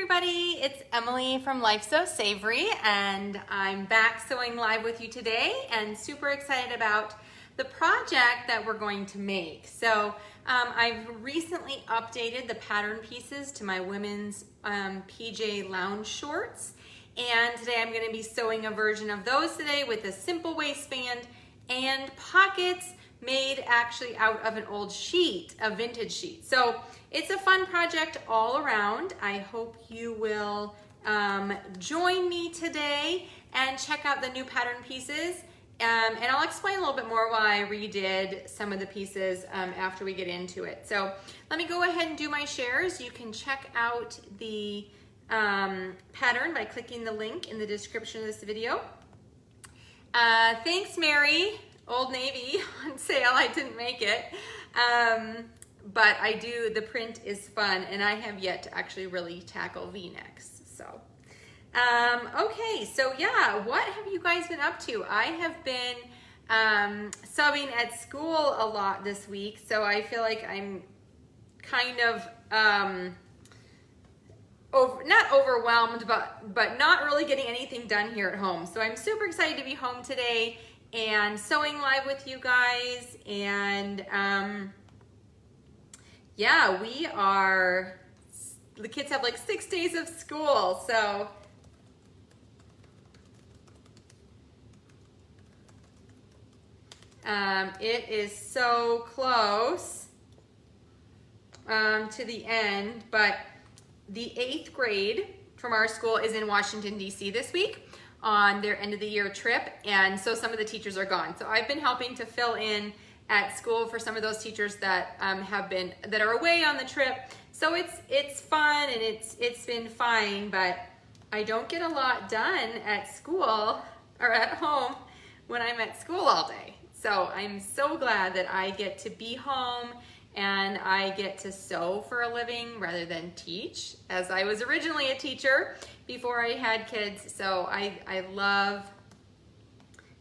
everybody, it's Emily from Life So Savory, and I'm back sewing live with you today and super excited about the project that we're going to make. So I've recently updated the pattern pieces to my women's PJ lounge shorts, and today I'm going to be sewing a version of those today with a simple waistband and pockets made actually out of an old sheet, a vintage sheet. So it's a fun project all around. I hope you will join me today and check out the new pattern pieces. And I'll explain a little bit more why I redid some of the pieces after we get into it. So let me go ahead and do my shares. You can check out the pattern by clicking the link in the description of this video. Thanks, Mary. Old Navy on sale. I didn't make it. But I do, the print is fun, and I have yet to actually really tackle V-necks. So, okay, so yeah, what have you guys been up to? I have been subbing at school a lot this week, so I feel like I'm kind of, not overwhelmed, but not really getting anything done here at home. So I'm super excited to be home today and sewing live with you guys, and yeah, the kids have like 6 days of school, so it is so close to the end, but the 8th grade from our school is in Washington, D.C. this week on their end of the year trip, and so some of the teachers are gone. So I've been helping to fill in at school for some of those teachers that that are away on the trip. So it's fun and it's been fine, but I don't get a lot done at school or at home when I'm at school all day. So I'm so glad that I get to be home and I get to sew for a living rather than teach, as I was originally a teacher before I had kids. So I love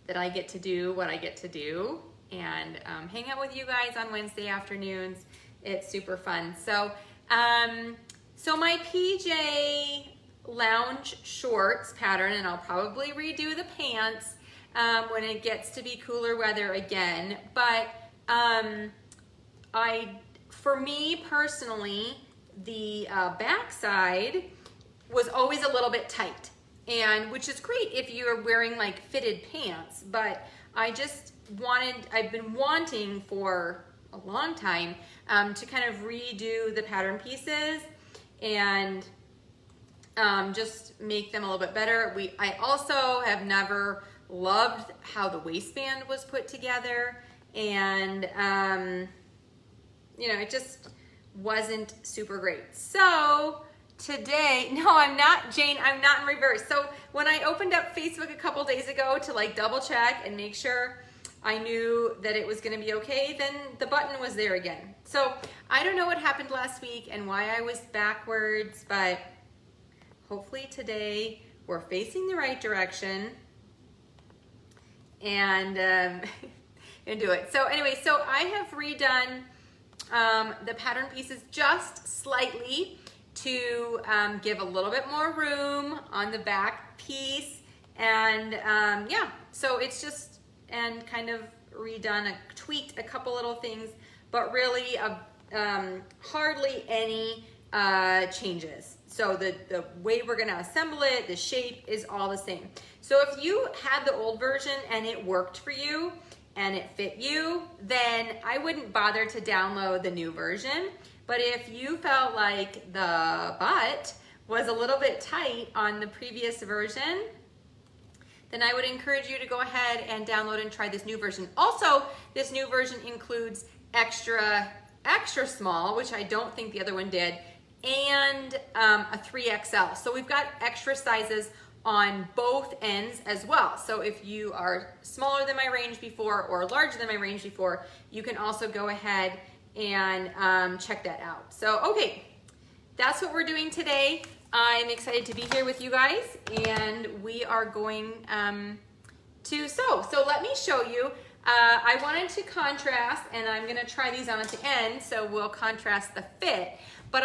that I get to do what I get to do and hang out with you guys on Wednesday afternoons. It's super fun. So, so my PJ lounge shorts pattern, and I'll probably redo the pants when it gets to be cooler weather again. But for me personally, the backside was always a little bit tight, and which is great if you're wearing like fitted pants, but I've been wanting for a long time to kind of redo the pattern pieces and just make them a little bit better. I also have never loved how the waistband was put together, and you know, it just wasn't super great. So today, no, I'm not, Jane, I'm not in reverse. So when I opened up Facebook a couple days ago to like double check and make sure I knew that it was going to be okay, then the button was there again. So I don't know what happened last week and why I was backwards, but hopefully today we're facing the right direction and do it. So anyway, so I have redone the pattern pieces just slightly to give a little bit more room on the back piece, and yeah, so it's just, and kind of redone, tweaked a couple little things, but really hardly any changes. So the way we're gonna assemble it, the shape is all the same. So if you had the old version and it worked for you and it fit you, then I wouldn't bother to download the new version. But if you felt like the butt was a little bit tight on the previous version, then I would encourage you to go ahead and download and try this new version. Also, this new version includes extra small, which I don't think the other one did, and a 3XL. So we've got extra sizes on both ends as well. So if you are smaller than my range before or larger than my range before, you can also go ahead and check that out. So, okay, that's what we're doing today. I'm excited to be here with you guys, and we are going to sew. So let me show you. I wanted to contrast, and I'm gonna try these on at the end, so we'll contrast the fit. but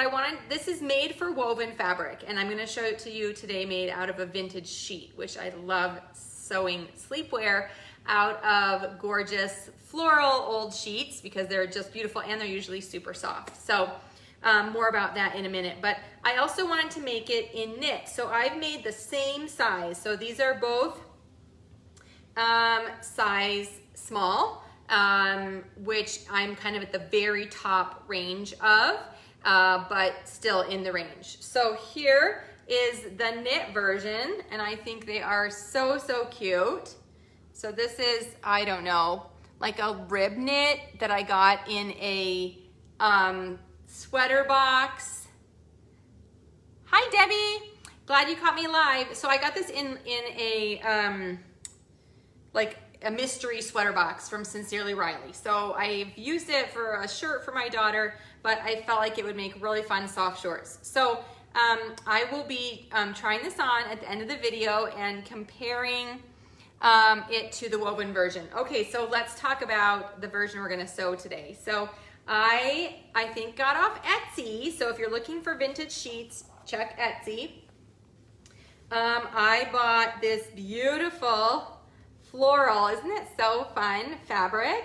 this is made for woven fabric, and I'm gonna show it to you today, made out of a vintage sheet, which I love sewing sleepwear out of gorgeous floral old sheets because they're just beautiful and they're usually super soft. So more about that in a minute, but I also wanted to make it in knit. So I've made the same size. So these are both size small, which I'm kind of at the very top range of, but still in the range. So here is the knit version, and I think they are so, so cute. So this is, I don't know, like a rib knit that I got in a sweater box. Hi, Debbie. Glad you caught me live. So I got this in a like a mystery sweater box from Sincerely Riley. So I've used it for a shirt for my daughter, but I felt like it would make really fun soft shorts. So I will be trying this on at the end of the video and comparing it to the woven version. Okay, so let's talk about the version we're gonna sew today. So I think got off Etsy. So if you're looking for vintage sheets, check Etsy. I bought this beautiful floral, isn't it so fun, fabric,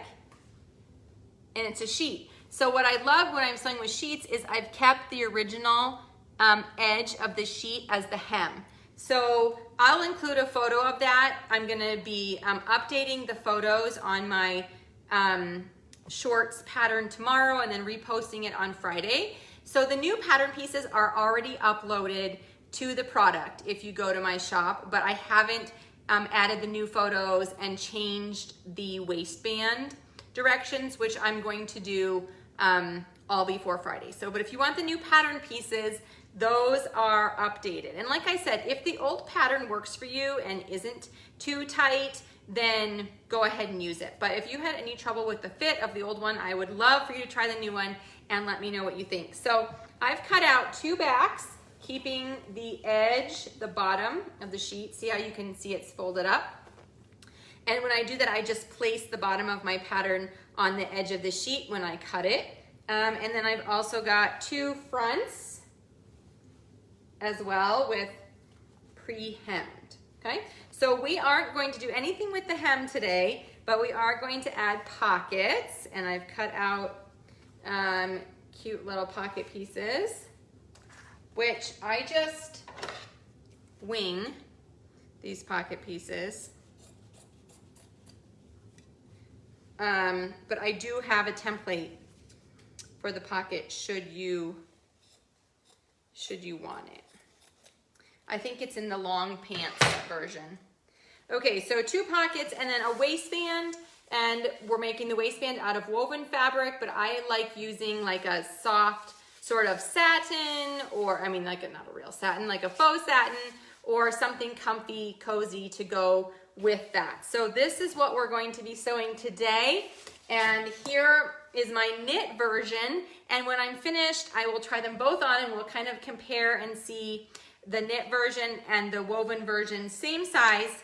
and it's a sheet. So what I love when I'm sewing with sheets is I've kept the original edge of the sheet as the hem. So I'll include a photo of that. I'm gonna be updating the photos on my shorts pattern tomorrow and then reposting it on Friday. So the new pattern pieces are already uploaded to the product if you go to my shop, but I haven't added the new photos and changed the waistband directions, which I'm going to do all before Friday. So, but if you want the new pattern pieces, those are updated. And like I said, if the old pattern works for you and isn't too tight, then go ahead and use it. But if you had any trouble with the fit of the old one, I would love for you to try the new one and let me know what you think. So I've cut out 2 backs, keeping the edge, the bottom of the sheet. See how you can see it's folded up? And when I do that, I just place the bottom of my pattern on the edge of the sheet when I cut it. And then I've also got 2 fronts as well with pre-hemmed, okay? So we aren't going to do anything with the hem today, but we are going to add pockets, and I've cut out cute little pocket pieces, which I just wing these pocket pieces. But I do have a template for the pocket should you want it. I think it's in the long pants version. Okay, so 2 pockets and then a waistband, and we're making the waistband out of woven fabric, but I like using like a soft sort of satin, or I mean like not a real satin, like a faux satin or something comfy, cozy to go with that. So this is what we're going to be sewing today. And here is my knit version. And when I'm finished, I will try them both on and we'll kind of compare and see the knit version and the woven version, same size.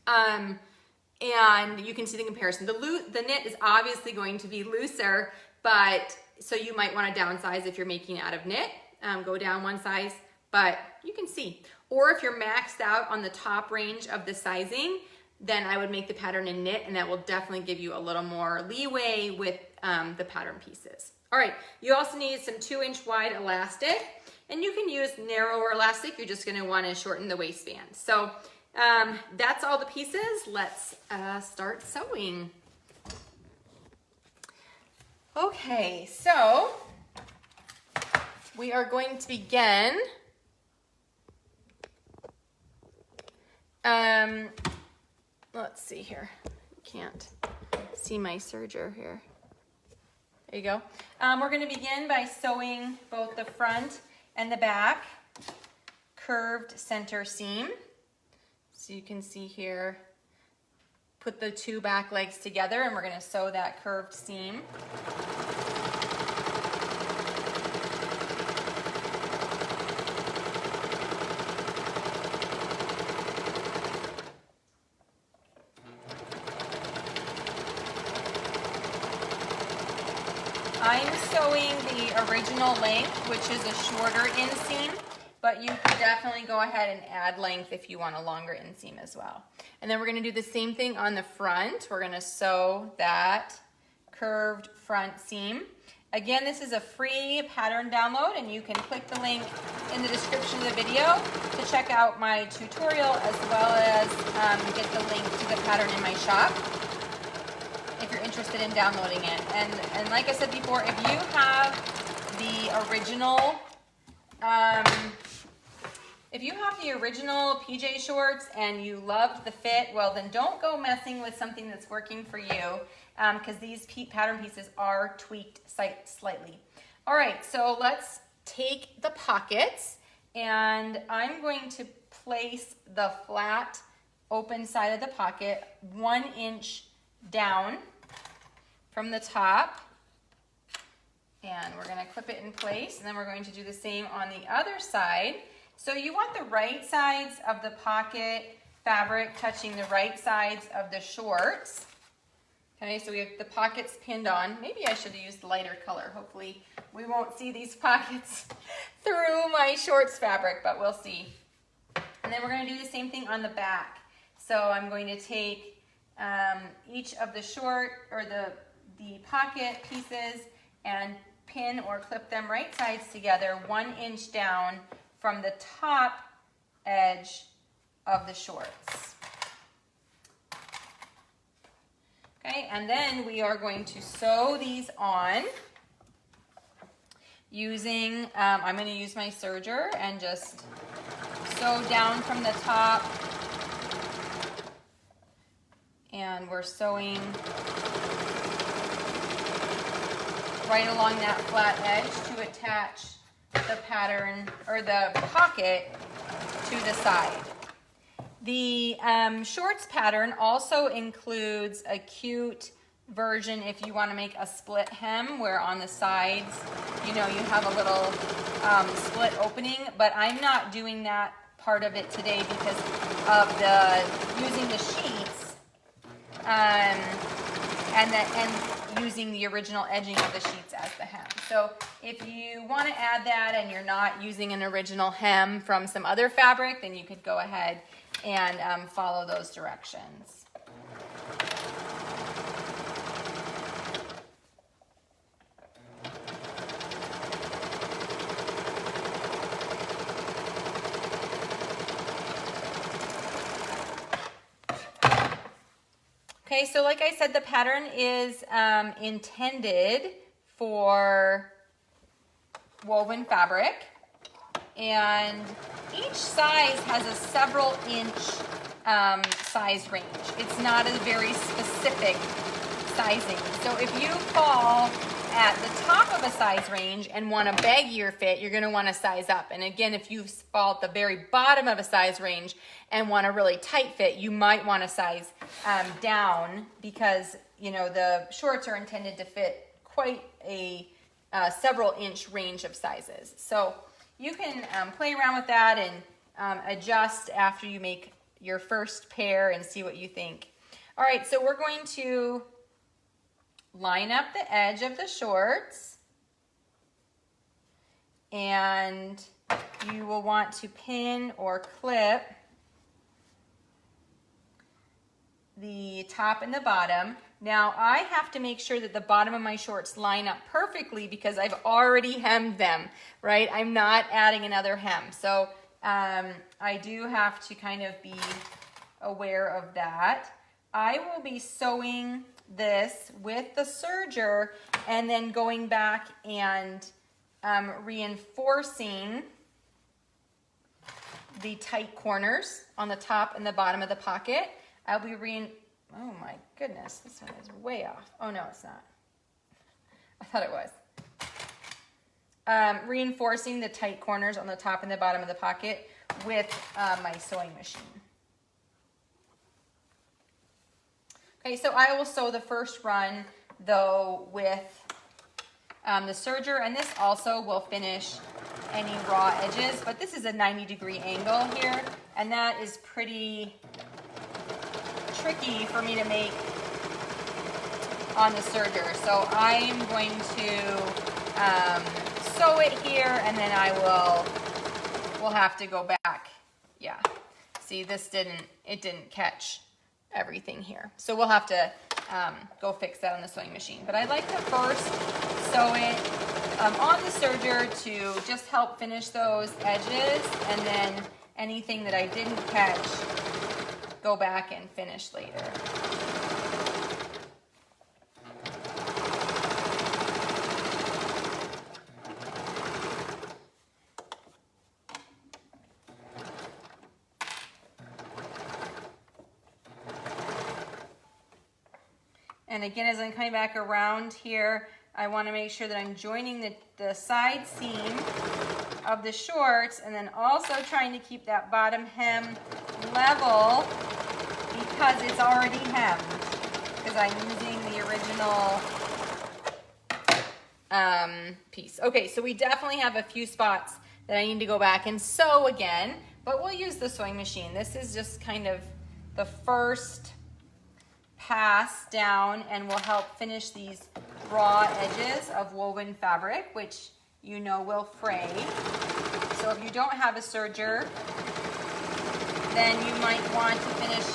And you can see the comparison. The knit is obviously going to be looser, but so you might want to downsize if you're making it out of knit, go down 1 size, but you can see. Or if you're maxed out on the top range of the sizing, then I would make the pattern in knit, and that will definitely give you a little more leeway with the pattern pieces. All right, you also need some 2-inch wide elastic, and you can use narrower elastic. You're just gonna wanna shorten the waistband. So that's all the pieces. Let's start sewing. Okay, so we are going to begin. Let's see here. Can't see my serger here. There you go. We're going to begin by sewing both the front and the back curved center seam. So you can see here, put the 2 back legs together and we're going to sew that curved seam. I'm sewing the original length, which is a shorter inseam, but you can definitely go ahead and add length if you want a longer inseam as well. And then we're gonna do the same thing on the front. We're gonna sew that curved front seam. Again, this is a free pattern download, and you can click the link in the description of the video to check out my tutorial, as well as get the link to the pattern in my shop if you're interested in downloading it. And like I said before, if you have the original PJ shorts and you loved the fit, well then don't go messing with something that's working for you, because these pattern pieces are tweaked slightly. All right, so let's take the pockets, and I'm going to place the flat open side of the pocket 1 inch down from the top, and we're going to clip it in place, and then we're going to do the same on the other side. So you want the right sides of the pocket fabric touching the right sides of the shorts. Okay, so we have the pockets pinned on. Maybe I should have used lighter color. Hopefully we won't see these pockets through my shorts fabric, but we'll see. And then we're going to do the same thing on the back. So I'm going to take each of the the pocket pieces and pin or clip them right sides together 1 inch down from the top edge of the shorts. Okay, and then we are going to sew these on using, I'm going to use my serger and just sew down from the top, and we're sewing right along that flat edge to attach the pattern or the pocket to the side. The shorts pattern also includes a cute version if you want to make a split hem, where on the sides, you know, you have a little split opening, but I'm not doing that part of it today because of using the sheets and using the original edging of the sheets as the hem. So if you want to add that and you're not using an original hem from some other fabric, then you could go ahead and follow those directions. Okay, so like I said, the pattern is intended for woven fabric, and each size has a several inch size range. It's not a very specific sizing. So if you fall at the top of a size range and want a baggier fit, you're going to want to size up. And again, if you fall at the very bottom of a size range and want a really tight fit, you might want to size down, because you know the shorts are intended to fit quite a several inch range of sizes. So you can play around with that and adjust after you make your first pair and see what you think. All right, so we're going to line up the edge of the shorts, and you will want to pin or clip the top and the bottom. Now I have to make sure that the bottom of my shorts line up perfectly because I've already hemmed them, right? I'm not adding another hem. So I do have to kind of be aware of that. I will be sewing this with the serger and then going back and reinforcing the tight corners on the top and the bottom of the pocket. I'll be oh my goodness, this one is way off. Oh no, it's not. I thought it was. Reinforcing the tight corners on the top and the bottom of the pocket with my sewing machine. Okay, so I will sew the first run though with the serger, and this also will finish any raw edges, but this is a 90-degree angle here, and that is pretty tricky for me to make on the serger. So I'm going to sew it here, and then we'll have to go back. Yeah, see, it didn't catch everything here. So we'll have to go fix that on the sewing machine. But I like to first sew it on the serger to just help finish those edges, and then anything that I didn't catch, go back and finish later. And again, as I'm coming back around here, I want to make sure that I'm joining the side seam of the shorts, and then also trying to keep that bottom hem level because it's already hemmed, because I'm using the original piece. Okay, so we definitely have a few spots that I need to go back and sew again, but we'll use the sewing machine. This is just kind of the first pass down, and will help finish these raw edges of woven fabric, which you know will fray. So if you don't have a serger, then you might want to finish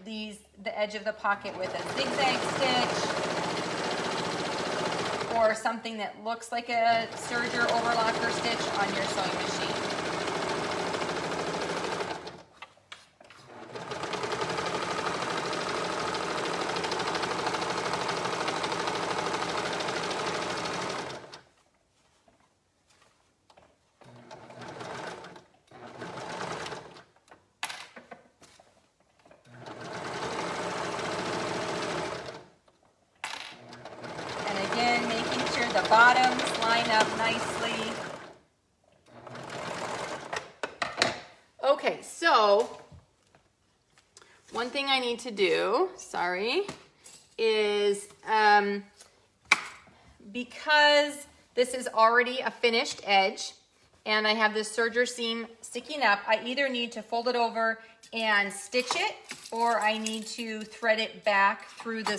the edge of the pocket with a zigzag stitch, or something that looks like a serger overlocker stitch on your sewing machine. The bottoms line up nicely. Okay, so one thing I need to do, is because this is already a finished edge and I have this serger seam sticking up, I either need to fold it over and stitch it, or I need to thread it back through the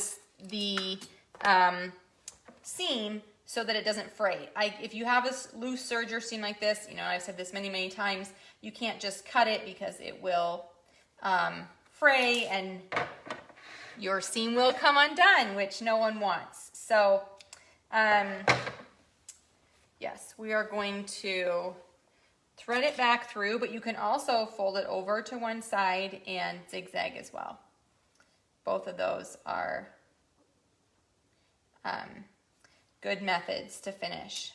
seam so that it doesn't fray. If you have a loose serger seam like this, you know, I've said this many times, you can't just cut it because it will fray and your seam will come undone, which no one wants. So, yes, we are going to thread it back through, but you can also fold it over to one side and zigzag as well. Both of those are good methods to finish.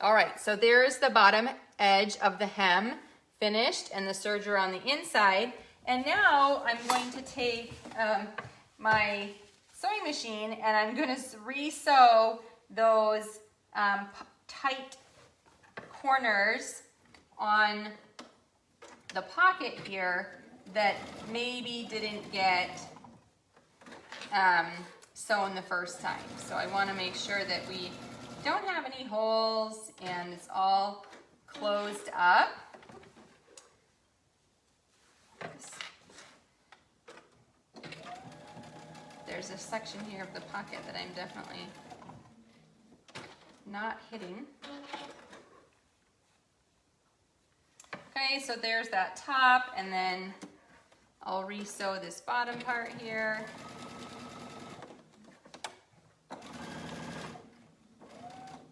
All right, so there's the bottom edge of the hem finished and the serger on the inside. And now I'm going to take my sewing machine and I'm going to re-sew those tight corners on the pocket here that maybe didn't get sewn the first time. So I want to make sure that we don't have any holes and it's all closed up. There's a section here of the pocket that I'm definitely not hitting. Okay, so there's that top, and then I'll re-sew this bottom part here.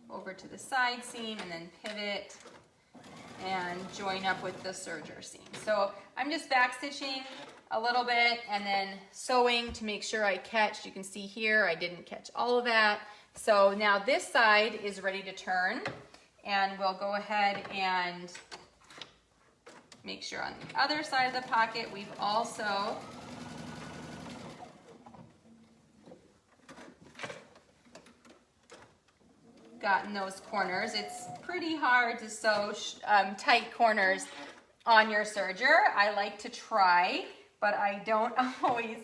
Over to the side seam, and then pivot and join up with the serger seam. So I'm just back stitching a little bit and then sewing to make sure I catch. You can see here I didn't catch all of that. So now this side is ready to turn, and we'll go ahead and make sure on the other side of the pocket we've also gotten those corners. It's pretty hard to sew tight corners on your serger. I like to try, but I don't always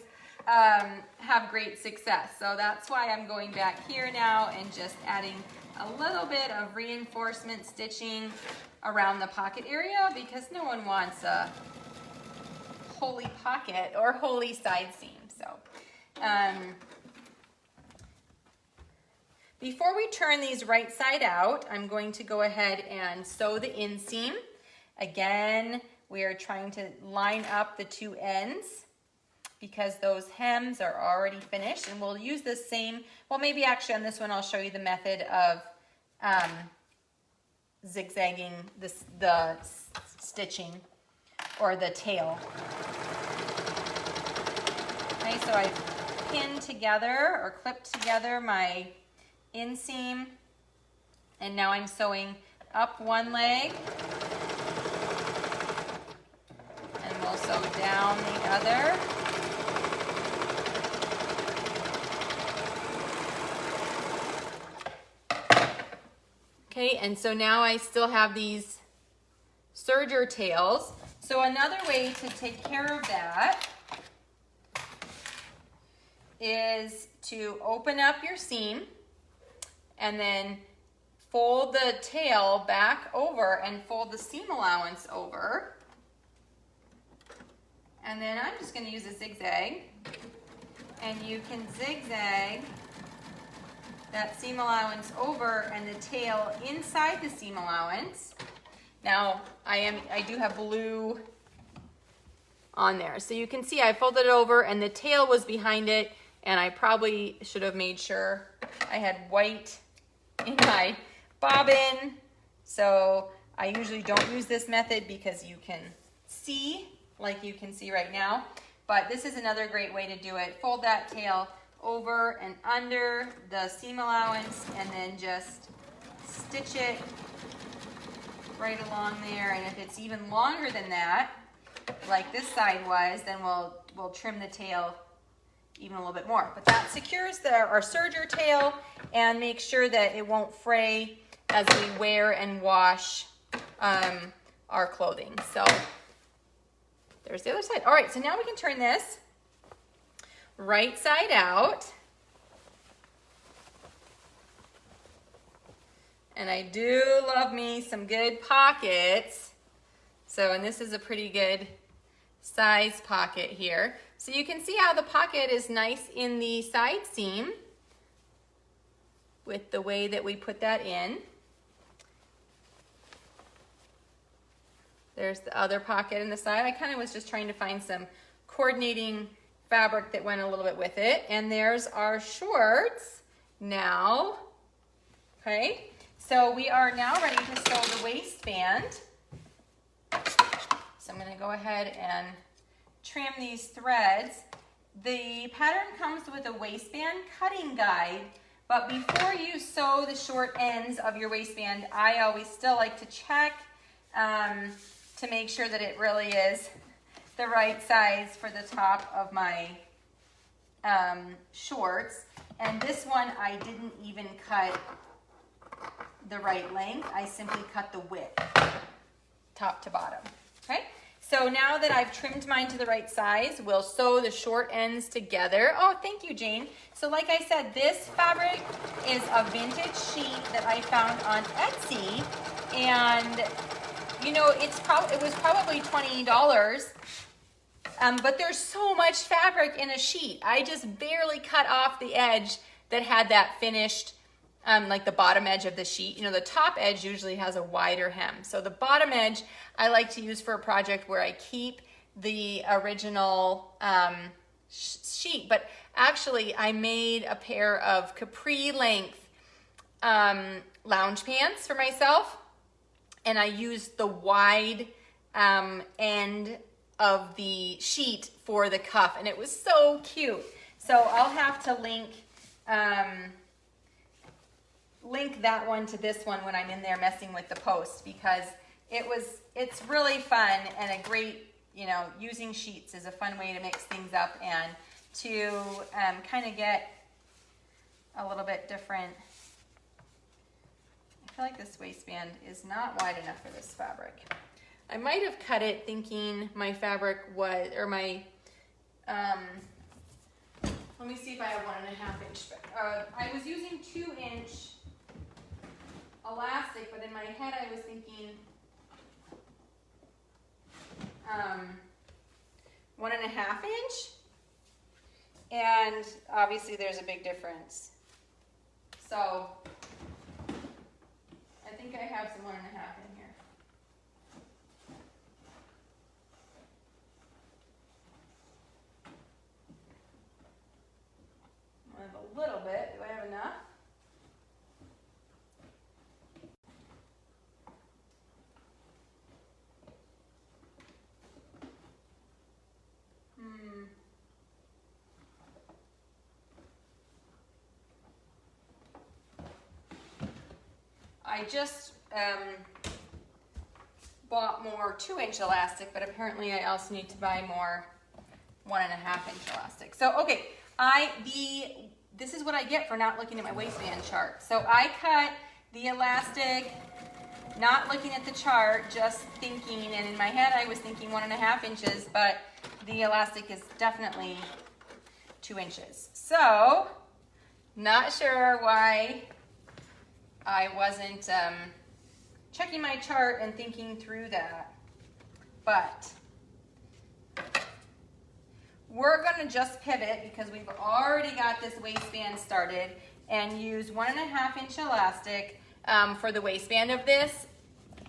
have great success. So that's why I'm going back here now and just adding a little bit of reinforcement stitching around the pocket area, because no one wants a holy pocket or holy side seam. So before we turn these right side out, I'm going to go ahead and sew the inseam. Again, we are trying to line up the two ends because those hems are already finished, and we'll use the same, well, maybe actually on this one I'll show you the method of zigzagging the stitching or the tail. Okay, so I've pinned together or clipped together my inseam, and now I'm sewing up one leg, and we'll sew down the other. Okay, and so now I still have these serger tails. So another way to take care of that is to open up your seam and then fold the tail back over and fold the seam allowance over. And then I'm just going to use a zigzag, and you can zigzag that seam allowance over and the tail inside the seam allowance. Now I do have blue on there, so you can see I folded it over and the tail was behind it, and I probably should have made sure I had white in my bobbin. So I usually don't use this method because you can see, like you can see right now, but this is another great way to do it. Fold that tail over and under the seam allowance, and then just stitch it right along there. And if it's even longer than that, like this side was, then we'll trim the tail even a little bit more. But that secures our serger tail and makes sure that it won't fray as we wear and wash our clothing. So there's the other side. All right, so now we can turn this right side out. And I do love me some good pockets. So, and this is a pretty good size pocket here. So you can see how the pocket is nice in the side seam with the way that we put that in. There's the other pocket in the side. I kind of was just trying to find some coordinating fabric that went a little bit with it. And there's our shorts now. Okay, so we are now ready to sew the waistband. So I'm going to go ahead and trim these threads. The pattern comes with a waistband cutting guide, but before you sew the short ends of your waistband, I always still like to check to make sure that it really is the right size for the top of my shorts. And this one, I didn't even cut the right length. I simply cut the width, top to bottom. Okay, so now that I've trimmed mine to the right size, we'll sew the short ends together. Oh, thank you, Jane. So like I said, this fabric is a vintage sheet that I found on Etsy, and you know, it was probably $20, but there's so much fabric in a sheet. I just barely cut off the edge that had that finished, like the bottom edge of the sheet. You know, the top edge usually has a wider hem. So the bottom edge I like to use for a project where I keep the original sheet. But actually, I made a pair of capri length lounge pants for myself, and I used the wide end of the sheet for the cuff, and it was so cute. So I'll have to link that one to this one when I'm in there messing with the post, because it's really fun and a great, you know, using sheets is a fun way to mix things up and to kind of get a little bit different. I feel like this waistband is not wide enough for this fabric. I might have cut it thinking my fabric was, or my, let me see if I have 1.5 inch. I was using 2-inch elastic, but in my head I was thinking 1.5 inch. And obviously there's a big difference. So I think I have some 1.5 in here. I have a little bit. Do I have enough? I just bought more 2-inch elastic, but apparently I also need to buy more 1.5-inch elastic. So, okay, this is what I get for not looking at my waistband chart. So I cut the elastic, not looking at the chart, just thinking, and in my head I was thinking 1.5 inches, but the elastic is definitely 2 inches. So, not sure why I wasn't checking my chart and thinking through that, but we're going to just pivot because we've already got this waistband started and use 1.5-inch elastic for the waistband of this.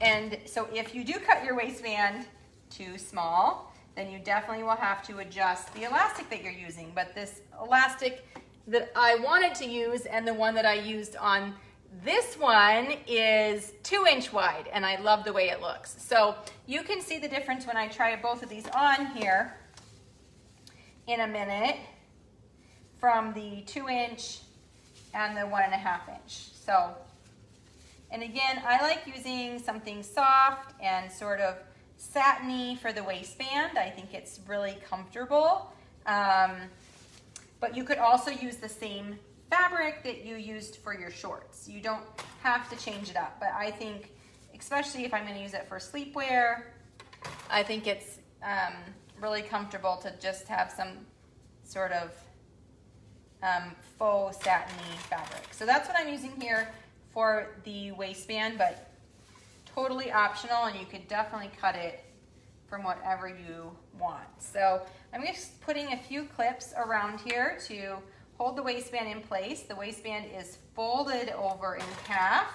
And so if you do cut your waistband too small, then you definitely will have to adjust the elastic that you're using. But this elastic that I wanted to use and the one that I used on this one is 2-inch wide, and I love the way it looks. So you can see the difference when I try both of these on here in a minute from the 2-inch and the 1.5-inch. So, and again, I like using something soft and sort of satiny for the waistband. I think it's really comfortable. But you could also use the same fabric that you used for your shorts. You don't have to change it up, but I think, especially if I'm going to use it for sleepwear, I think it's really comfortable to just have some sort of faux satiny fabric. So that's what I'm using here for the waistband, but totally optional, and you could definitely cut it from whatever you want. So I'm just putting a few clips around here to hold the waistband in place. The waistband is folded over in half.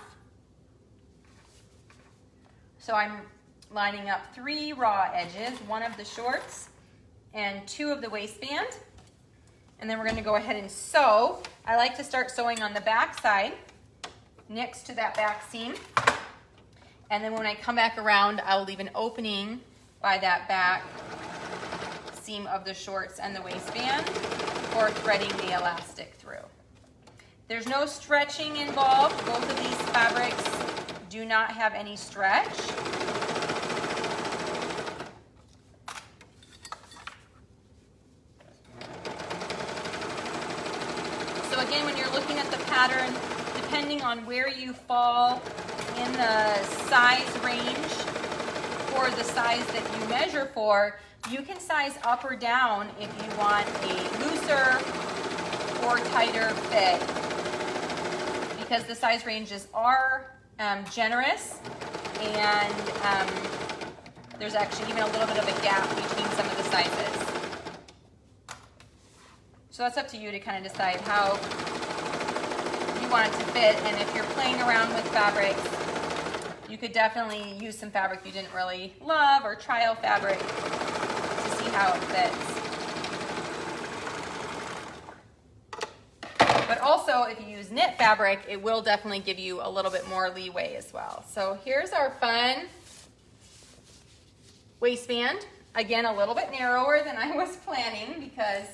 So I'm lining up 3 raw edges, 1 of the shorts and 2 of the waistband. And then we're going to go ahead and sew. I like to start sewing on the back side next to that back seam. And then when I come back around, I'll leave an opening by that back seam of the shorts and the waistband for threading the elastic through. There's no stretching involved. Both of these fabrics do not have any stretch. So again, when you're looking at the pattern, depending on where you fall in the size range for the size that you measure for, you can size up or down if you want a looser or tighter fit, because the size ranges are generous, and there's actually even a little bit of a gap between some of the sizes. So that's up to you to kind of decide how you want it to fit, and if you're playing around with fabrics, you could definitely use some fabric you didn't really love or trial fabric to see how it fits. But also, if you use knit fabric, it will definitely give you a little bit more leeway as well. So here's our fun waistband. Again, a little bit narrower than I was planning because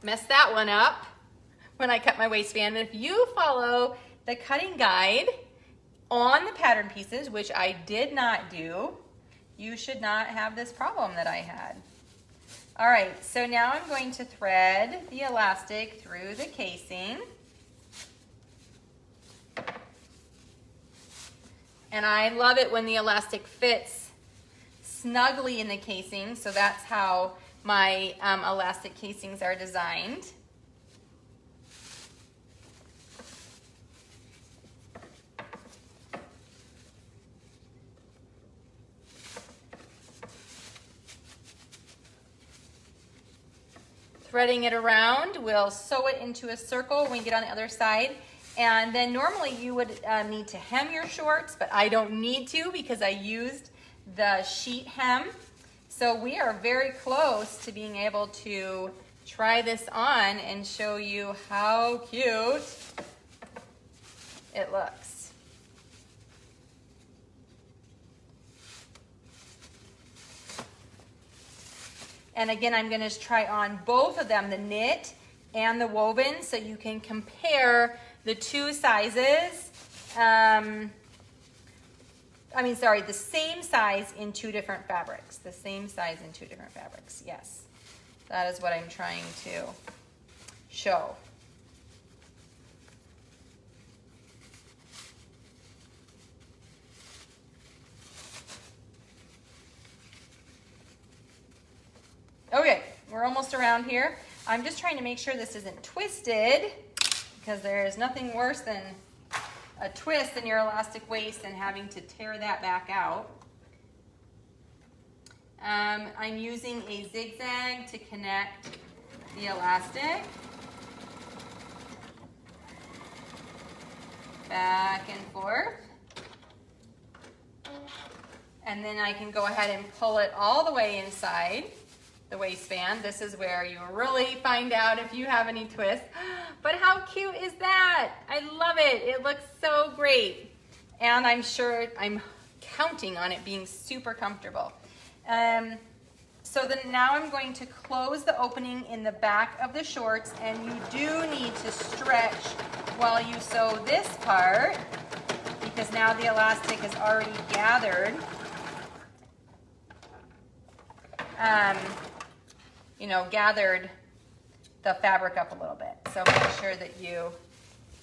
messed that one up when I cut my waistband. And if you follow the cutting guide on the pattern pieces, which I did not do, you should not have this problem that I had. All right, so now I'm going to thread the elastic through the casing. And I love it when the elastic fits snugly in the casing, so that's how my elastic casings are designed. threading it around. We'll sew it into a circle when we get on the other side. And then normally you would need to hem your shorts, but I don't need to because I used the sheet hem. So we are very close to being able to try this on and show you how cute it looks. And again, I'm going to try on both of them, the knit and the woven, so you can compare the two sizes. The same size in two different fabrics. The same size in two different fabrics, yes. That is what I'm trying to show. Okay, we're almost around here. I'm just trying to make sure this isn't twisted, because there is nothing worse than a twist in your elastic waist and having to tear that back out. I'm using a zigzag to connect the elastic. Back and forth. And then I can go ahead and pull it all the way inside the waistband. This is where you really find out if you have any twists. But how cute is that? I love it. It looks so great. And I'm counting on it being super comfortable. So then now I'm going to close the opening in the back of the shorts, and you do need to stretch while you sew this part, because now the elastic is already gathered. Gathered the fabric up a little bit. So make sure that you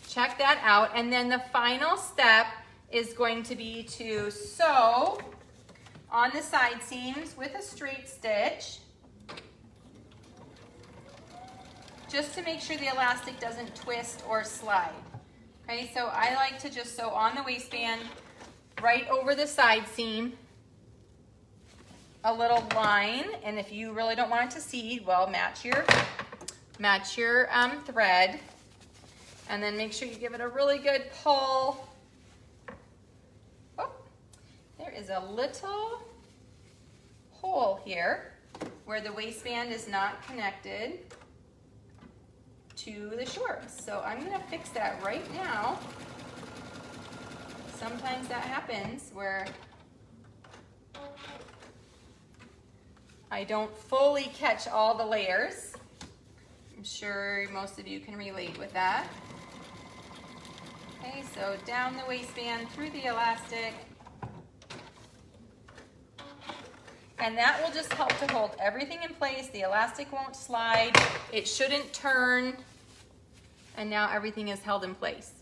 check that out. And then the final step is going to be to sew on the side seams with a straight stitch, just to make sure the elastic doesn't twist or slide. Okay, so I like to just sew on the waistband right over the side seam, a little line, and if you really don't want it to seed, well, match your thread, and then make sure you give it a really good pull. Oh, there is a little hole here where the waistband is not connected to the shorts. So I'm gonna fix that right now. Sometimes that happens where I don't fully catch all the layers. I'm sure most of you can relate with that. Okay, so down the waistband, through the elastic. And that will just help to hold everything in place. The elastic won't slide. It shouldn't turn. And now everything is held in place.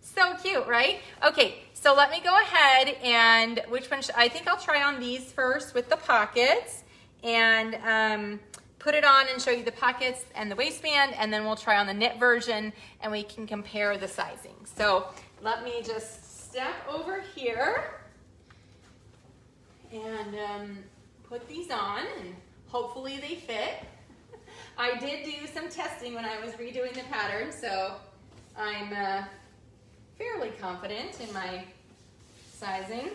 So cute, right? Okay, so let me go ahead and I think I'll try on these first with the pockets, and put it on and show you the pockets and the waistband, and then we'll try on the knit version and we can compare the sizing. So let me just step over here and put these on, and hopefully they fit. I did do some testing when I was redoing the pattern, so I'm fairly confident in my sizing.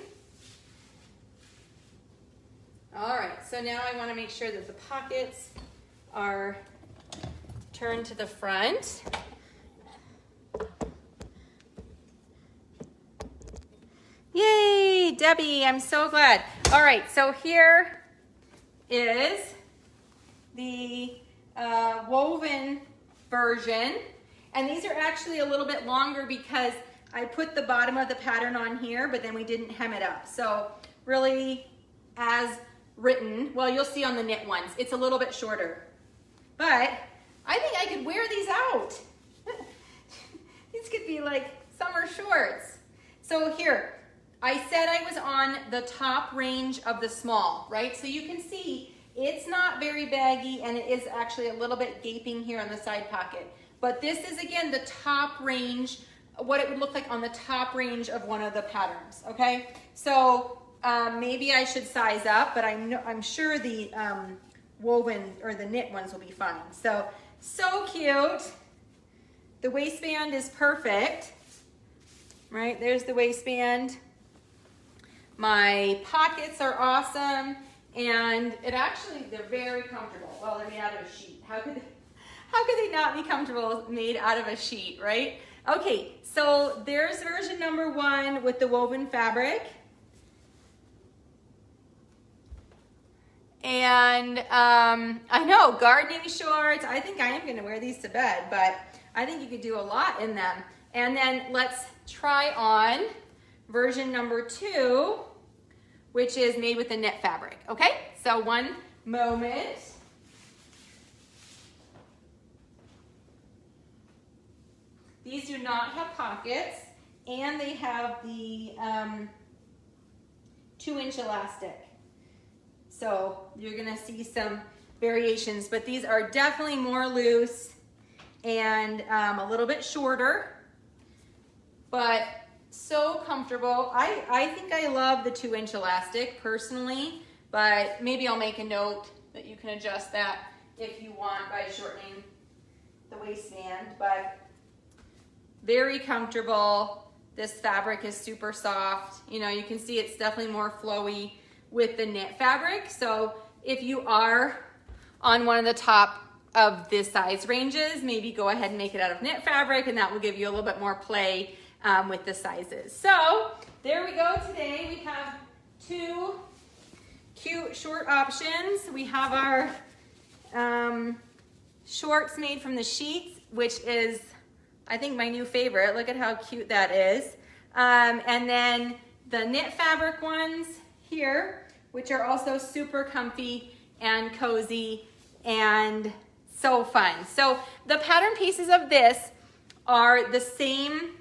All right, so now I want to make sure that the pockets are turned to the front. Yay, Debbie, I'm so glad. All right, so here is the woven version, and these are actually a little bit longer because I put the bottom of the pattern on here, but then we didn't hem it up. So really, as written, well, you'll see on the knit ones, it's a little bit shorter, but I think I could wear these out. These could be like summer shorts. So here, I said I was on the top range of the small, right? So you can see it's not very baggy, and it is actually a little bit gaping here on the side pocket. But this is, again, the top range, what it would look like on the top range of one of the patterns, okay? So maybe I should size up, but I'm sure the woven or the knit ones will be fine. So cute. The waistband is perfect, right? There's the waistband. My pockets are awesome, and they're very comfortable. Well, they're made out of a sheet. How could they not be comfortable made out of a sheet, right? Okay, so there's version number 1 with the woven fabric. And I know, gardening shorts. I think I am gonna wear these to bed, but I think you could do a lot in them. And then let's try on version number 2, which is made with the knit fabric, okay? So one moment. These do not have pockets, and they have the 2-inch elastic. So you're gonna see some variations, but these are definitely more loose and a little bit shorter, but so comfortable. I think I love the 2-inch elastic personally, but maybe I'll make a note that you can adjust that if you want by shortening the waistband, but very comfortable. This fabric is super soft. You know, you can see it's definitely more flowy with the knit fabric. So if you are on one of the top of this size ranges, maybe go ahead and make it out of knit fabric, and that will give you a little bit more play with the sizes. So there we go. Today we have 2 cute short options. We have our shorts made from the sheets, which is, I think, my new favorite. Look at how cute that is. And then the knit fabric ones here, which are also super comfy and cozy and so fun. So the pattern pieces of this are the same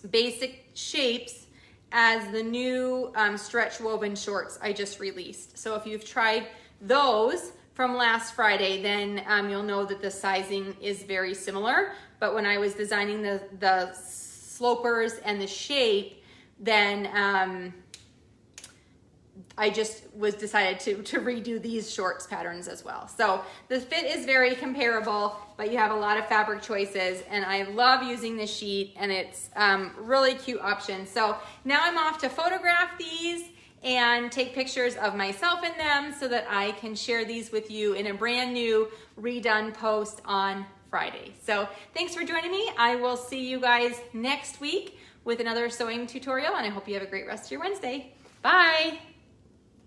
basic shapes as the new stretch woven shorts I just released. So if you've tried those from last Friday, then you'll know that the sizing is very similar. But when I was designing the slopers and the shape, then I just decided to redo these shorts patterns as well. So the fit is very comparable, but you have a lot of fabric choices, and I love using the sheet, and it's really cute option. So now I'm off to photograph these and take pictures of myself in them so that I can share these with you in a brand new redone post on Friday. So thanks for joining me. I will see you guys next week with another sewing tutorial, and I hope you have a great rest of your Wednesday. Bye.